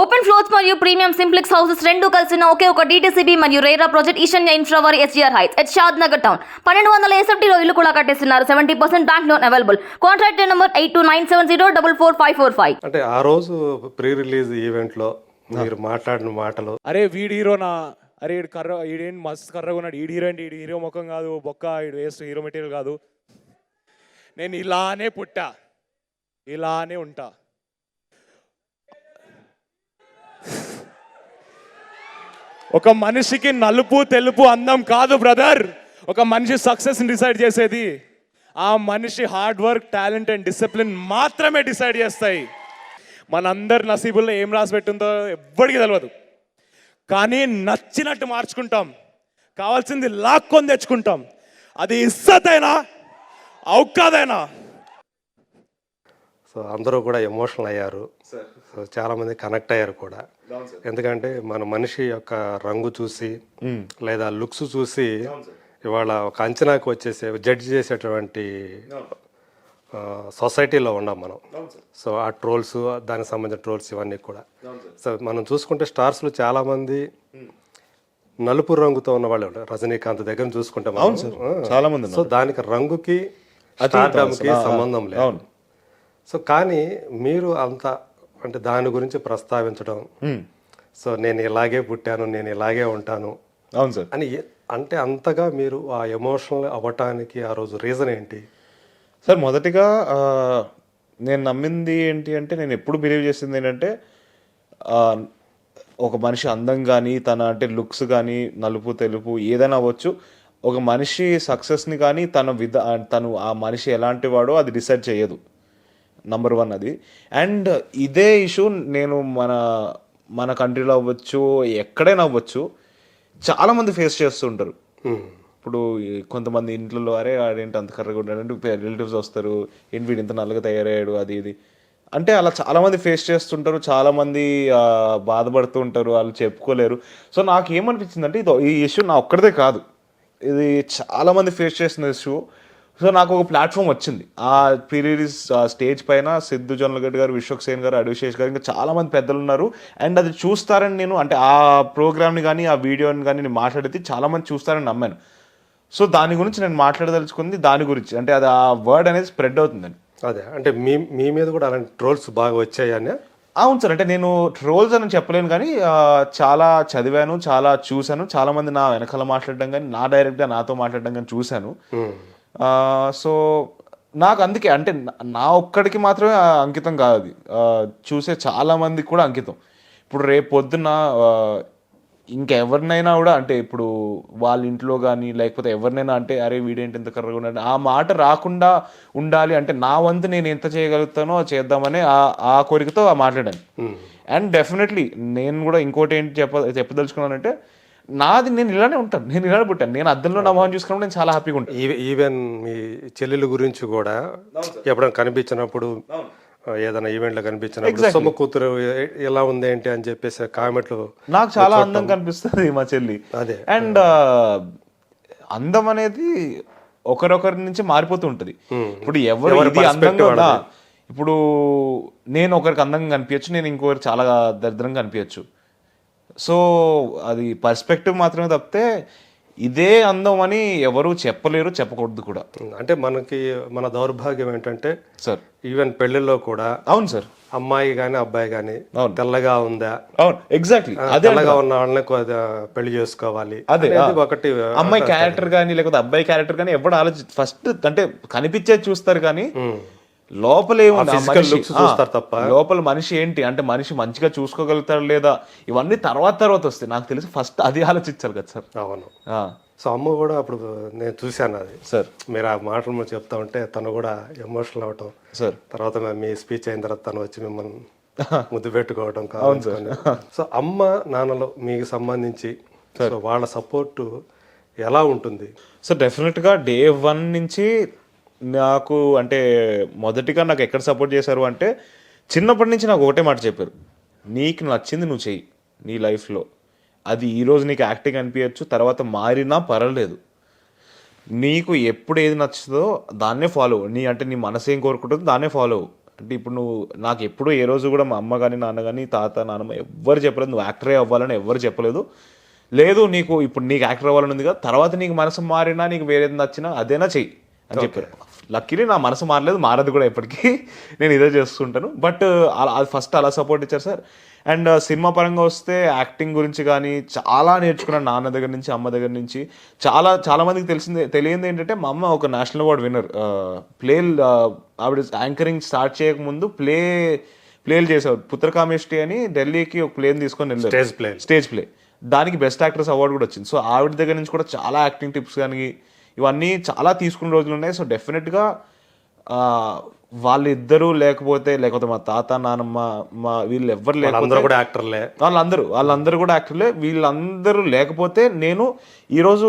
Open floors మరియు premium simplex houses రెండు కలిసిన ఒకే ఒక DTCB మరియు రేరా ప్రాజెక్ట్ ఈశాన్య ఇన్ఫ్రా వారి SGR heights at Shad Nagar town 1200 SFTలో ఇల్లు కూడా కట్టేస్తున్నారు. 70% bank loan available. Contract number 8297044545. అంటే ఆ రోజు ప్రీ రిలీజ్ ఈవెంట్లో మీరు మాట్లాడిన మాటలు, అరే వీడి హీరోనా, అరే ఈడు కర్ర, ఈడేంటి మస్తు కర్రగా ఉన్నాడు, ఈడు హీరో అంటే ఈడు హీరో ముఖం కాదు, బొక్క, ఈడు వేస్ట్ హీరో మెటీరియల్ కాదు, నేను ఇలానే పుట్టా, ఇలానే ఉంటా. ఒక మనిషికి నలుపు తెలుపు అందం కాదు బ్రదర్, ఒక మనిషి సక్సెస్ని డిసైడ్ చేసేది ఆ మనిషి hard work, talent and discipline మాత్రమే డిసైడ్ చేస్తాయి. మనందరి నసీబుల్లో ఏం రాసి పెట్టిందో ఎవ్వడికి తెలియదు, కానీ నచ్చినట్టు మార్చుకుంటాం, కావాల్సింది లాక్కొని తెచ్చుకుంటాం. అది ఇజ్జత్ అయినా ఔకాదైనా. సో అందరూ కూడా ఎమోషనల్ అయ్యారు. సో చాలామంది కనెక్ట్ అయ్యారు కూడా. ఎందుకంటే మన మనిషి యొక్క రంగు చూసి లేదా లుక్స్ చూసి ఇవాళ ఒక అంచనాకు వచ్చేసే జడ్జి చేసేటువంటి సొసైటీలో ఉన్నాం మనం. సో ఆ ట్రోల్స్, దానికి సంబంధించిన ట్రోల్స్ ఇవన్నీ కూడా. సో మనం చూసుకుంటే స్టార్స్లో చాలామంది నలుపు రంగుతో ఉన్న వాళ్ళు ఉంటారు. రజనీకాంత్ దగ్గర చూసుకుంటే చాలా మంది. సో దానికి రంగుకి స్టార్డమ్కి సంబంధం లేదు. సో కానీ మీరు అంత అంటే దాని గురించి ప్రస్తావించడం, సో నేను ఇలాగే పుట్టాను, నేను ఇలాగే ఉంటాను అవును సార్ అని అంటే అంతగా మీరు ఆ ఎమోషనల్ అవ్వటానికి ఆ రోజు రీజన్ ఏంటి సార్? మొదటిగా నేను నమ్మింది ఏంటి అంటే, నేను ఎప్పుడు బిలీవ్ చేసింది ఏంటంటే, ఒక మనిషి అందం కానీ తన అంటే లుక్స్ కానీ నలుపు తెలుపు ఏదైనా అవ్వచ్చు, ఒక మనిషి సక్సెస్ని కానీ తను ఆ మనిషి ఎలాంటి వాడో అది డిసైడ్ చేయదు. నంబర్ 1 అది. అండ్ ఇదే ఇష్యూ నేను మన కంట్రీలో అవ్వచ్చు, ఎక్కడైనా అవ్వచ్చు, చాలామంది ఫేస్ చేస్తుంటారు. ఇప్పుడు కొంతమంది ఇంట్లో అరే ఆడేంటి అంత కర్రగా ఉన్నాడంటే రిలేటివ్స్ వస్తారు, ఏంటి వీడు ఇంత నల్లగా తయారయ్యాడు, అది ఇది అంటే అలా చాలామంది ఫేస్ చేస్తుంటారు. చాలామంది బాధపడుతూ ఉంటారు, వాళ్ళు చెప్పుకోలేరు. సో నాకు ఏమనిపించింది అంటే, ఈ ఇష్యూ నా ఒక్కడిదే కాదు, ఇది చాలామంది ఫేస్ చేసిన ఇష్యూ. సో నాకు ఒక ప్లాట్ఫామ్ వచ్చింది. ఆ ప్రీ రిలీజ్ స్టేజ్ పైన సిద్ధు జొన్నలగడ్డ గారు, విశ్వక్సేన్ గారు, అడివిశేష్ గారు, ఇంకా చాలామంది పెద్దలు ఉన్నారు. అండ్ అది చూస్తారని నేను అంటే ఆ ప్రోగ్రామ్ని కానీ ఆ వీడియోని కానీ నేను మాట్లాడితే చాలామంది చూస్తారని నమ్మాను. సో దాని గురించి నేను మాట్లాడదలుచుకుంది దాని గురించి, అంటే అది ఆ వర్డ్ అనేది స్ప్రెడ్ అవుతుందని. అదే అంటే మీ మీద కూడా అలాంటి ట్రోల్స్ బాగా వచ్చాయని? అవును సార్. అంటే నేను ట్రోల్స్ అని చెప్పలేను, కానీ చాలా చదివాను, చాలా చూశాను, చాలామంది నా వెనకాల మాట్లాడడం కానీ నా డైరెక్ట్గా నాతో మాట్లాడడం కానీ చూశాను. సో నాకు అందుకే అంటే నా ఒక్కడికి మాత్రమే అంకితం కాదు అది, చూసే చాలామందికి కూడా అంకితం. ఇప్పుడు రేపు పొద్దున్న ఇంకెవరినైనా కూడా అంటే ఇప్పుడు వాళ్ళ ఇంట్లో కానీ లేకపోతే ఎవరినైనా అంటే అరే వీడేంటి ఎంత కర్రగా ఉన్నాడు ఆ మాట రాకుండా ఉండాలి అంటే నా వంతు నేను ఎంత చేయగలుగుతానో చేద్దామని ఆ కోరికతో మాట్లాడాను. అండ్ డెఫినెట్లీ నేను కూడా ఇంకోటి ఏంటి చెప్పదలుచుకున్నానంటే, నాది నేను ఇలానే ఉంటాను, నేను ఇలానే పుట్టాను, నేను అద్దంలో నా మొహం చూసుకున్నప్పుడు నేను చాలా హ్యాపీగా ఉంటాను. ఈవెన్ మీ చెల్లెల గురించి కూడా ఎప్పుడైనా కనిపించినప్పుడు, ఏదైనా ఈవెంట్లో కనిపించినప్పుడు సొమ్ము కూతురు ఎలా ఉంది ఏంటి అని చెప్పేసి కామెంట్లు నాకు చాలా అందం కనిపిస్తుంది మా చెల్లి. అదే. అండ్ అందం అనేది ఒకరొకరి నుంచి మారిపోతూ ఉంటుంది. ఇప్పుడు ఎవరు ఇది అందంగా, ఇప్పుడు నేను ఒకరికి అందంగా కనిపించచ్చు, నేను ఇంకొకరికి చాలా దరిద్రంగా కనిపించచ్చు. సో అది పర్స్పెక్టివ్ మాత్రమే తప్పితే ఇదే అందం అని ఎవరు చెప్పలేరు, చెప్పకూడదు కూడా. అంటే మన దౌర్భాగ్యం ఏంటంటే సార్, ఈవెన్ పెళ్లిలో కూడా అవును సార్, అమ్మాయి కానీ అబ్బాయి కానీ తెల్లగా ఉందా, అవును ఎగ్జాక్ట్లీ తెల్లగా ఉన్న వాళ్ళని పెళ్లి చేసుకోవాలి, అదే ఒకటి అమ్మాయి క్యారెక్టర్ కానీ లేకపోతే అబ్బాయి క్యారెక్టర్ కానీ ఎవరు ఫస్ట్ అంటే కనిపించేది చూస్తారు, కానీ లోపల చూస్తారు తప్ప లోపల మనిషి ఏంటి అంటే మనిషి మంచిగా చూసుకోగలుగుతాడు లేదా, ఇవన్నీ తర్వాత వస్తాయి. నాకు తెలిసి ఫస్ట్ అది ఆలోచించాలి కదా సార్. అవును. సో అమ్మ కూడా అప్పుడు నేను చూశాను అది సార్, మీరు ఆ మాటలు చెప్తా ఉంటే తను కూడా ఎమోషనల్ అవటం సార్. తర్వాత మీ స్పీచ్ అయిన తర్వాత తను వచ్చి మిమ్మల్ని ముద్దు పెట్టుకోవడం కావాలి. సో అమ్మ నాన్నలో మీకు సంబంధించి వాళ్ళ సపోర్టు ఎలా ఉంటుంది? సో డెఫినెట్గా డే 1 నుంచి నాకు అంటే మొదటిగా నాకు ఎక్కడ సపోర్ట్ చేశారు అంటే, చిన్నప్పటి నుంచి నాకు ఒకటే మాట చెప్పారు, నీకు నచ్చింది నువ్వు చెయ్యి నీ లైఫ్లో, అది ఈరోజు నీకు యాక్టింగ్ అనిపించచ్చు, తర్వాత మారినా పర్వాలేదు, నీకు ఎప్పుడు ఏది నచ్చుతుందో దాన్నే ఫాలో, నీ మనసు ఏం కోరుకుంటుందో దాన్నే ఫాలో. అంటే ఇప్పుడు నువ్వు నాకు ఎప్పుడు ఏ రోజు కూడా మా అమ్మ కానీ నాన్న కానీ తాత నాన్నమ్మ ఎవ్వరు చెప్పలేదు నువ్వు యాక్టరే అవ్వాలని ఎవ్వరు చెప్పలేదు. లేదు నీకు ఇప్పుడు నీకు యాక్టర్ అవ్వాలని ఉంది కదా, తర్వాత నీకు మనసు మారినా నీకు వేరేది నచ్చినా అదేనా చెయ్యి అని చెప్పారు. లక్కీలీ నా మనసు మారలేదు, మారదు కూడా ఎప్పటికీ. నేను ఇదే చేస్తుంటాను. బట్ అది ఫస్ట్ అలా సపోర్ట్ ఇచ్చారు సార్. అండ్ సినిమా పరంగా వస్తే యాక్టింగ్ గురించి కానీ చాలా నేర్చుకున్నాను నాన్న దగ్గర నుంచి, అమ్మ దగ్గర నుంచి. చాలా మందికి తెలియంది ఏంటంటే మా అమ్మ ఒక నేషనల్ అవార్డ్ విన్నర్. ఆవిడ యాంకరింగ్ స్టార్ట్ చేయకముందు ప్లేలు చేసేవారు. పుత్రకామేష్టి అని ఢిల్లీకి ఒక ప్లేని తీసుకొని వెళ్ళారు, స్టేజ్ ప్లే. దానికి బెస్ట్ యాక్ట్రెస్ అవార్డు కూడా వచ్చింది. సో ఆవిడ దగ్గర నుంచి కూడా చాలా యాక్టింగ్ టిప్స్ కానీ ఇవన్నీ చాలా తీసుకున్న రోజులు ఉన్నాయి. సో డెఫినెట్గా వాళ్ళిద్దరూ లేకపోతే మా తాత నాన్నమ్మ వీళ్ళు ఎవ్వరు లేకపోతే వాళ్ళందరూ కూడా యాక్టర్లే. వీళ్ళందరూ లేకపోతే నేను ఈరోజు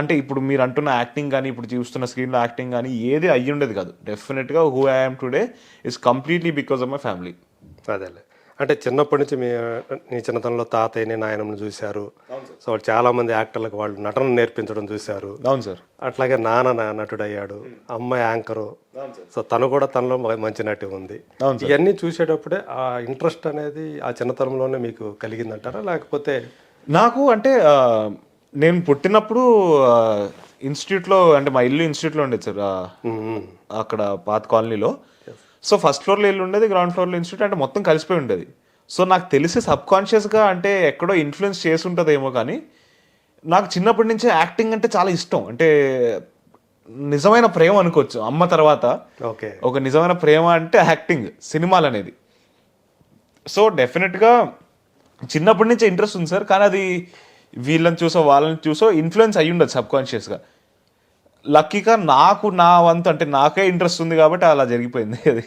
అంటే ఇప్పుడు మీరు అంటున్న యాక్టింగ్ కానీ ఇప్పుడు చూస్తున్న స్క్రీన్లో యాక్టింగ్ కానీ ఏది అయ్యి ఉండేది కాదు. డెఫినెట్గా who I am today is completely because of my family. అదేలే, అంటే చిన్నప్పటి నుంచి మీ చిన్నతనంలో తాతయ్యని నాయనమ్మని చూశారు. సో చాలా మంది యాక్టర్లకు వాళ్ళు నటన నేర్పించడం చూశారు. అవును సార్. అట్లాగే నాన్న నటుడు అయ్యాడు, అమ్మ యాంకరు. సో తను కూడా తనలో మంచి నటి ఉంది. ఇవన్నీ చూసేటప్పుడే ఆ ఇంట్రెస్ట్ అనేది ఆ చిన్నతనంలోనే మీకు కలిగిందంటారా, లేకపోతే? నాకు అంటే నేను పుట్టినప్పుడు ఇన్స్టిట్యూట్లో, అంటే మా ఇల్లు ఇన్స్టిట్యూట్లో ఉండేది సార్, అక్కడ పాత కాలనీలో. సో ఫస్ట్ ఫ్లోర్లో ఇల్లు ఉండేది, గ్రౌండ్ ఫ్లోర్లో ఇన్స్టిట్యూట్, అంటే మొత్తం కలిసిపోయి ఉండేది. సో నాకు తెలిసి సబ్కాన్షియస్గా అంటే ఎక్కడో ఇన్ఫ్లుయెన్స్ చేసి ఉంటుందేమో, కానీ నాకు చిన్నప్పటి నుంచే యాక్టింగ్ అంటే చాలా ఇష్టం. అంటే నిజమైన ప్రేమ అనుకోవచ్చు అమ్మ తర్వాత. ఒక నిజమైన ప్రేమ అంటే యాక్టింగ్, సినిమాలు అనేది. సో డెఫినెట్గా చిన్నప్పటి నుంచే ఇంట్రెస్ట్ ఉంది సార్. కానీ అది వీళ్ళని చూసో వాళ్ళని చూసో ఇన్ఫ్లుయెన్స్ అయ్యి ఉండదు సబ్కాన్షియస్గా. లక్కీగా నాకు నా వంతు అంటే నాకే ఇంట్రెస్ట్ ఉంది కాబట్టి అలా జరిగిపోయింది. అది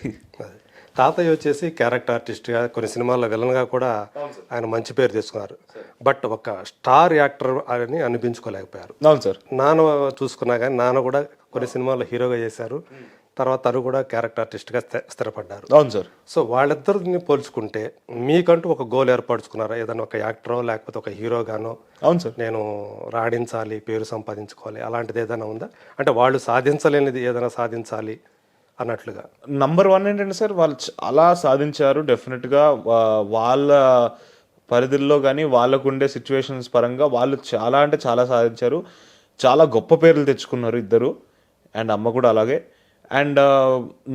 తాతయ్య వచ్చేసి క్యారెక్టర్ ఆర్టిస్ట్గా కొన్ని సినిమాల్లో విలన్గా కూడా ఆయన మంచి పేరు తెచ్చుకున్నారు. బట్ ఒక స్టార్ యాక్టర్ అని అనిపించుకోలేకపోయారు. అవును సార్. నాన్న చూసుకున్నా కానీ నాన్న కూడా కొన్ని సినిమాల్లో హీరోగా చేశారు. తర్వాత తను కూడా క్యారెక్టర్ ఆర్టిస్ట్గా స్థిరపడ్డారు. అవును సార్. సో వాళ్ళిద్దరిని పోల్చుకుంటే మీకంటూ ఒక గోల్ ఏర్పరచుకున్నారా? ఏదైనా ఒక యాక్టరో లేకపోతే ఒక హీరోగానో అవును సార్ నేను రాణించాలి, పేరు సంపాదించుకోవాలి అలాంటిది ఏదైనా ఉందా? అంటే వాళ్ళు సాధించలేనిది ఏదైనా సాధించాలి అన్నట్లుగా. నంబర్ 1 ఏంటంటే సార్, వాళ్ళు చాలా సాధించారు. డెఫినెట్గా వాళ్ళ పరిధుల్లో కానీ వాళ్ళకు ఉండే సిచ్యువేషన్స్ పరంగా వాళ్ళు చాలా అంటే చాలా సాధించారు. చాలా గొప్ప పేర్లు తెచ్చుకున్నారు ఇద్దరు, అండ్ అమ్మ కూడా అలాగే. అండ్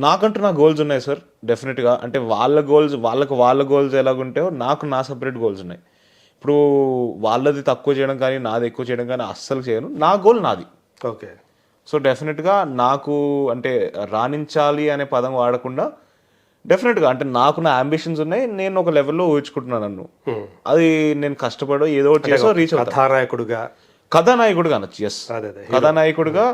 నాకంటూ నా గోల్స్ ఉన్నాయి సార్ డెఫినెట్గా. అంటే వాళ్ళ గోల్స్ ఎలాగుంటాయో నాకు నా సపరేట్ గోల్స్ ఉన్నాయి. ఇప్పుడు వాళ్ళది తక్కువ చేయడం కానీ నాది ఎక్కువ చేయడం కానీ అస్సలు చేయను. నా గోల్ నాది. ఓకే. సో డెఫినెట్గా నాకు అంటే రాణించాలి అనే పదం వాడకుండా డెఫినెట్గా అంటే నాకు నా అంబిషన్స్ ఉన్నాయి. నేను ఒక లెవెల్లో ఊహించుకుంటున్నాను నన్ను. అది నేను కష్టపడో ఏదో చేసో రీచ్ కథానాయకుడుగా అనొచ్చు. ఎస్, కథానాయకుడుగా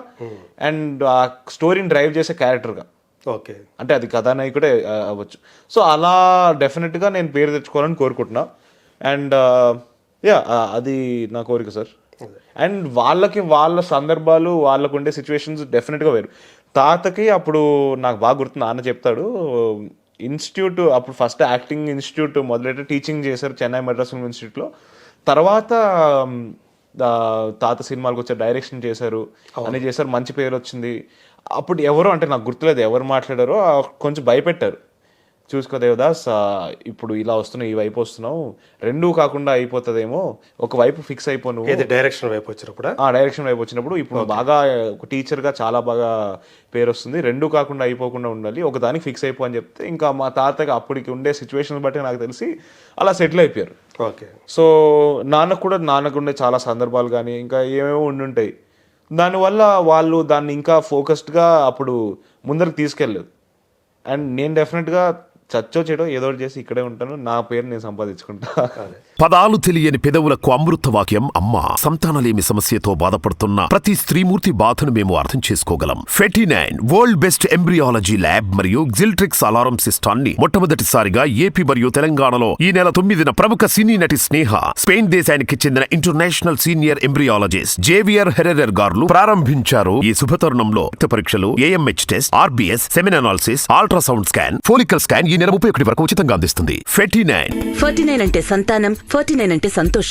అండ్ ఆ స్టోరీని డ్రైవ్ చేసే క్యారెక్టర్గా. ఓకే. అంటే అది కథానాయకుడే అవ్వచ్చు. సో అలా డెఫినెట్గా నేను పేరు తెచ్చుకోవాలని కోరుకుంటున్నా. అండ్ అది నా కోరిక సార్. అండ్ వాళ్ళ సందర్భాలు వాళ్ళకు ఉండే సిచ్యువేషన్స్ డెఫినెట్గా వేరు. తాతకి అప్పుడు నాకు బాగా గుర్తు, నాన్న చెప్తాడు, ఇన్స్టిట్యూట్ అప్పుడు ఫస్ట్ యాక్టింగ్ ఇన్స్టిట్యూట్ మొదలెట్టి టీచింగ్ చేశారు చెన్నై మద్రాస్ ఫిల్మ్ ఇన్స్టిట్యూట్లో. తర్వాత తాత సినిమాలకు వచ్చారు, డైరెక్షన్ చేశారు, అన్నీ చేశారు, మంచి పేరు వచ్చింది. అప్పుడు ఎవరో అంటే నాకు గుర్తులేదు ఎవరు మాట్లాడారో కొంచెం భయపెట్టారు. చూసుకో దేవదాస్, ఇప్పుడు ఇలా వస్తున్నావు, ఈ వైపు వస్తున్నావు, రెండూ కాకుండా అయిపోతుందేమో, ఒక వైపు ఫిక్స్ అయిపోను. డైరెక్షన్ వైపు వచ్చినప్పుడు డైరెక్షన్ వైపు వచ్చినప్పుడు ఇప్పుడు బాగా ఒక టీచర్గా చాలా బాగా పేరు వస్తుంది, రెండూ కాకుండా అయిపోకుండా ఉండాలి, ఒక దానికి ఫిక్స్ అయిపో అని చెప్తే ఇంకా మా తాతకి అప్పటికి ఉండే సిచ్యువేషన్ బట్టి నాకు తెలిసి అలా సెటిల్ అయిపోయారు. ఓకే. సో నాన్నకు ఉండే చాలా సందర్భాలు కానీ ఇంకా ఏమేమో ఉండుంటాయి. దానివల్ల వాళ్ళు దాన్ని ఇంకా ఫోకస్డ్గా అప్పుడు ముందరికి తీసుకెళ్ళలేదు. అండ్ నేను డెఫినెట్గా చచ్చో చెడో ఏదో చేసి ఇక్కడే ఉంటాను, నా పేరు నేను సంపాదించుకుంటా. పదాలు తెలియని పెదవులకు అమృత వాక్యం అమ్మ. సంతానలేమి సమస్యతో బాధపడుతున్న ప్రతి స్త్రీమూర్తి బాధను మేము అర్థం చేసుకోగలం. Fertinine world best embryology lab మరియు జిల్ట్రిక్స్ అలారం సిస్టాన్ని మొట్టమొదటిసారిగా ఏపీ మరియు తెలంగాణలో ఈ నెల 9న ప్రముఖ సినీ నటి స్నేహ, స్పెయిన్ దేశానికి చెందిన international senior embryologist Javier Herrera గారు ప్రారంభించారు. ఈ శుభతరుణంలో రక్త పరీక్షలు, AMH test, RBS, semen analysis, ultrasound scan, follicle scan ఈ నెల 31 వరకు ఉచితంగా అందిస్తుంది. 49 అంటే సంతానం, 49 అంటే సంతోషం.